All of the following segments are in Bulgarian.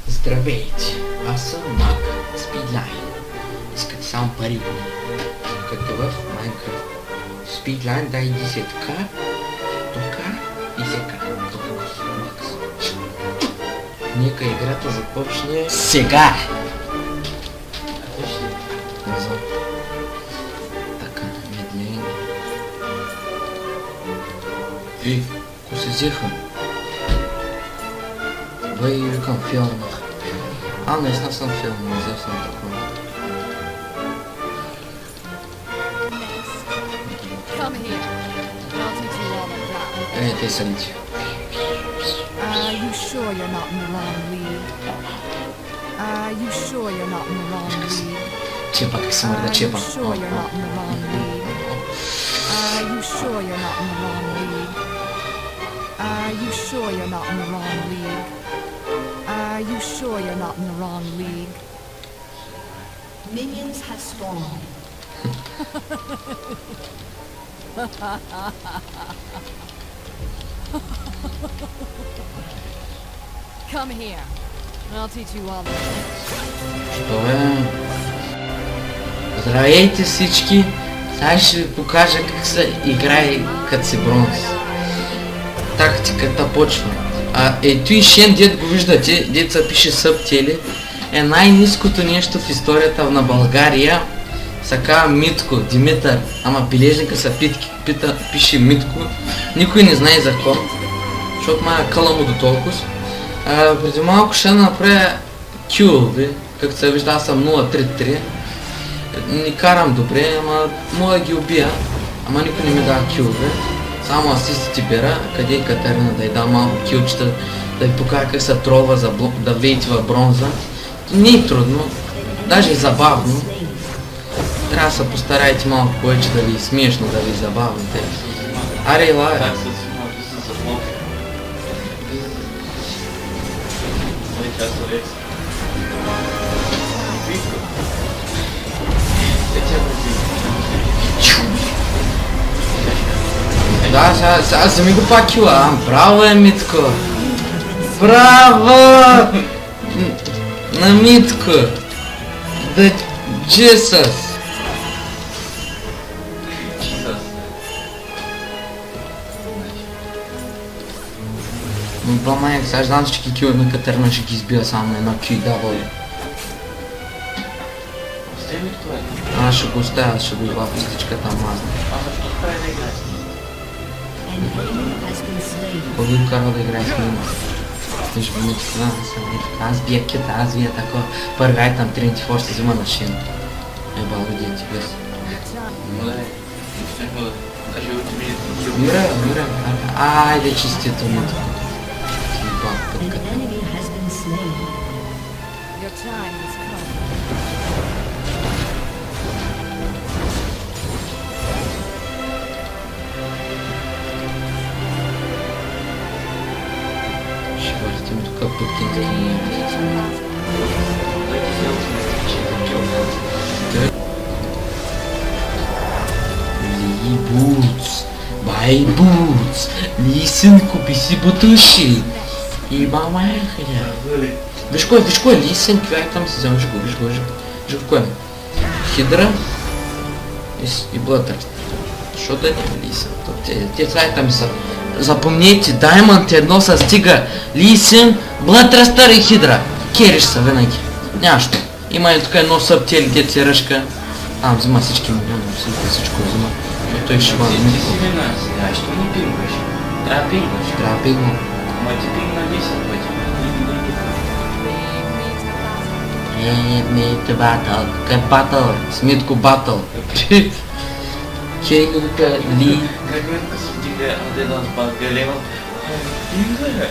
Здравейте, аз съм Мак Speedline. Искате само пари, като в Minecraft. Speedline дай 10к, тока и сека. Макс. Нека играта започне сега. Така, медление. Ко се взеха? Бăi, викам филмах. Наистина съм филм, не взел съм такова. Те са лити. You sure you're not in the wrong league? You sure you're not in the wrong league? Чепа, как се мърда, чепа. You sure you're not in the wrong league? You sure you're not in the wrong league? You sure you're not in the wrong league? You sure you're not in the wrong league? Minions have spawned. Come here. I'll teach you all the Що е? Здравейте всички! Сега ще ви покажа как се играе като си бронз. Тактиката почва. Ето и Шен, дет го виждате, деца пише Subtele, е най-ниското нещо в историята на България. Се казва Митко, Димитър, ама бележника се пише Митко. Никой не знае за какво, защото мая къла му до толкова. Преди малко ще направя кюлви, както се вижда, аз съм 0-3-3. Не карам добре, ама мога да ги убия, ама никой не ми дава кюлви. Само асистите бера, къде е Катерина, да й дам малко килчета, да й покажа как се тролва да вейтва бронза. Не е трудно, даже е забавно. Трябва да се постарайте малко повече да ви е смешно, да ви е забавно. Аре, лая. Да, сега вземи го пак кила. Браво е, Митко! Браво! На Митко! The Jesus! Ба майк, сега знам, че кила на Катерина ще ги избия само на едно QW. Аз ще го оставя, ще го игла пустичката мазна. Кой ви карал да играе с мен? Виж го ми това, аз бия кита, аз бия такова. Първи айтъм Тринити Форс се взима на Шен. Ебало дети, без. Мира, айде чистито ми това. An enemy has been slain. Your time has come. Ще бъдете ми тук пътински. Ли Бутс, бай Бутс, лисен, купи си бутуши. И мама е хиля. Виж кой е лисен, кой там си вземаш го, виж го кой е. Хидра и Блътърст. Що да не лисен? Те сега там са. Запомнете, Даймонд едно са стига лисен, Блътърстър и Хидра. Кериш са винаги. Няма що. Има и тук едно Subtele, дет се ръшка. Взима всички милиона, всичко взима. Той ще бъде Митко. Що не пингваш? Трябва пингваш. Трябва пингвам. Ма ти пинг на 10 пъти. Lead me to battle. Какъв батъл? С Митко батъл. Хейнука ли? Как Митко се вдига една с Бангалема? Пингва.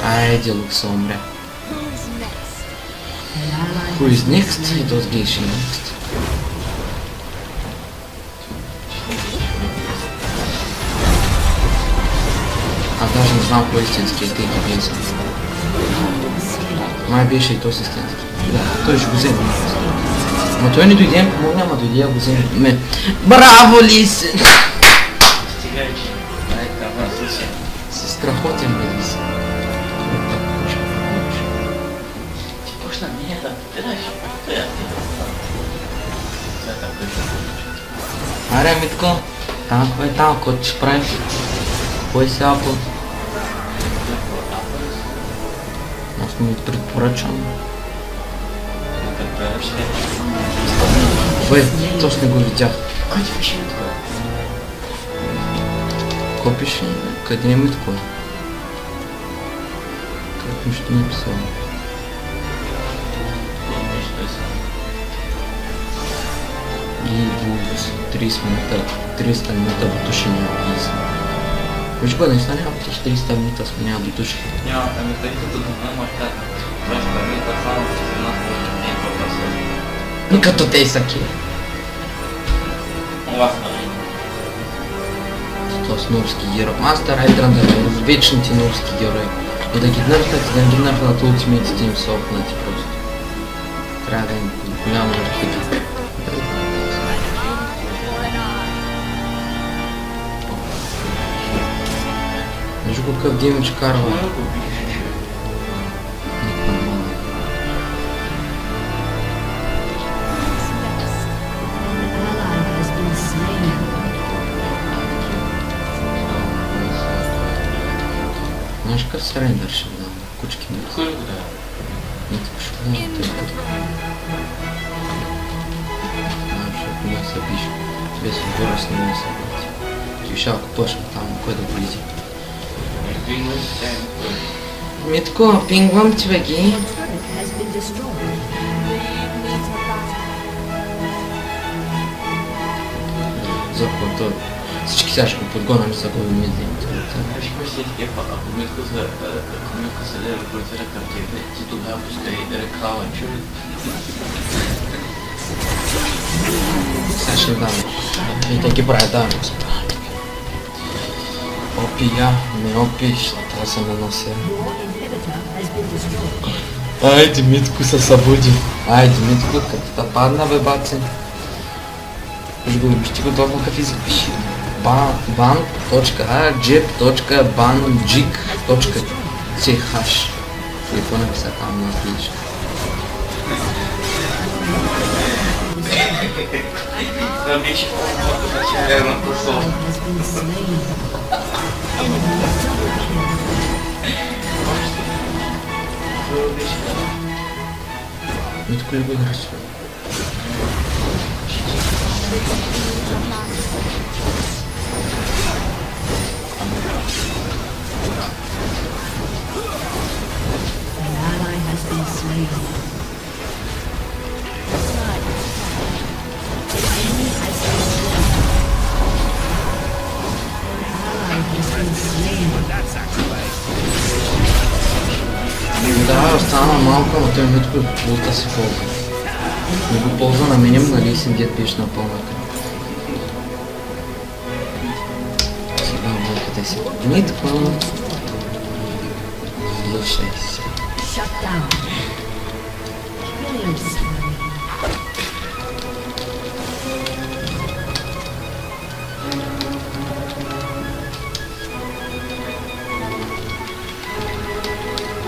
Айде, Лукса умре. Who is next? It was Gation next. Аз даже не знам кой е истински, те ги бенза. Май беше и то истински. Да, той ще го вземе. Ма той не дойде, помогна, ама дойде, го вземе. Браво, Лисен! Стига, че най-кава съвсем. Си страхотен, бе, Лисен. прави Митко? Там, кой е там, който ще прави? Кой си Apple? Аз ми предпоръчвам. Кой, точно го видях. Кой ти пише Митко? Кой пише? Къде е Митко? Как нищо не е писал? И 30 минута бутушения писа. Виж го, наистина няма тиш 30 минута сме няма бутуши. Няма, ами тъй като не може да. Това ще бъде така само с една не е въпроса. Но като те са ки. Ласно. Това с новски герой. Мастер Айдран да е вечните новски герои. И да ги нърфнат и да ги нърфнат ултимейтите им са опнати просто. Трябва да им голямо архитектура. Виж го какъв демидж карва. An ally has been slain. Знаеш какъв срендър ще дам? Кучки ми. Кой го да? Не ти ще дам тъй като. Защото не се биш. Без отбора с не се бати. Ти шалко точно там, кой да влизи. Митко, пингвам ти бе ги. Turret has been destroyed. За който всички сега ще го подгоним за го ми да Виж кой си е епа, ако Митко се да рекрутира към тебе, ти тогава пускай реклама, чули? Сега ще дам. И те ги правят, да. Опи я, не опи, ще трябва да се нанося. Your inhibitor has been destroyed. Айде, Митко се събуди. Айде, Митко, като та падна бе, баци. Виж го, ще го толкова какъв език пиши. ban.ajib.banjik.ch или какво написа там на английски. Да беше по-добре, просто. Has been slain. Enemy double kill. Митко ли го нарисува? An ally has been slain. Enemy has been slain. An ally has been slain. Да, остана малко, но той Митко булта си ползва. Не го ползва на минимум, нали си дед пиш на пълна кръв. Сега вълката си. Митко! Слушай се. Shut down. Killing spree.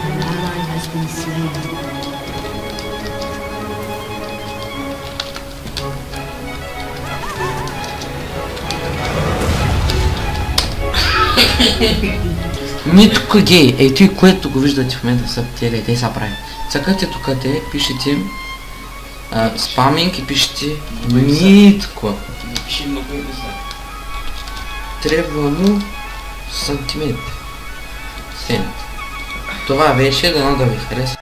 An ally has been slain. Митко гей, ей той, което го виждате в момента са теле, те са прави. Цъкате тук те, пишете спаминг и пишете Митко. Пиши много и да са. Трябва му сантиметр. 7. Това беше, дано да ви хареса.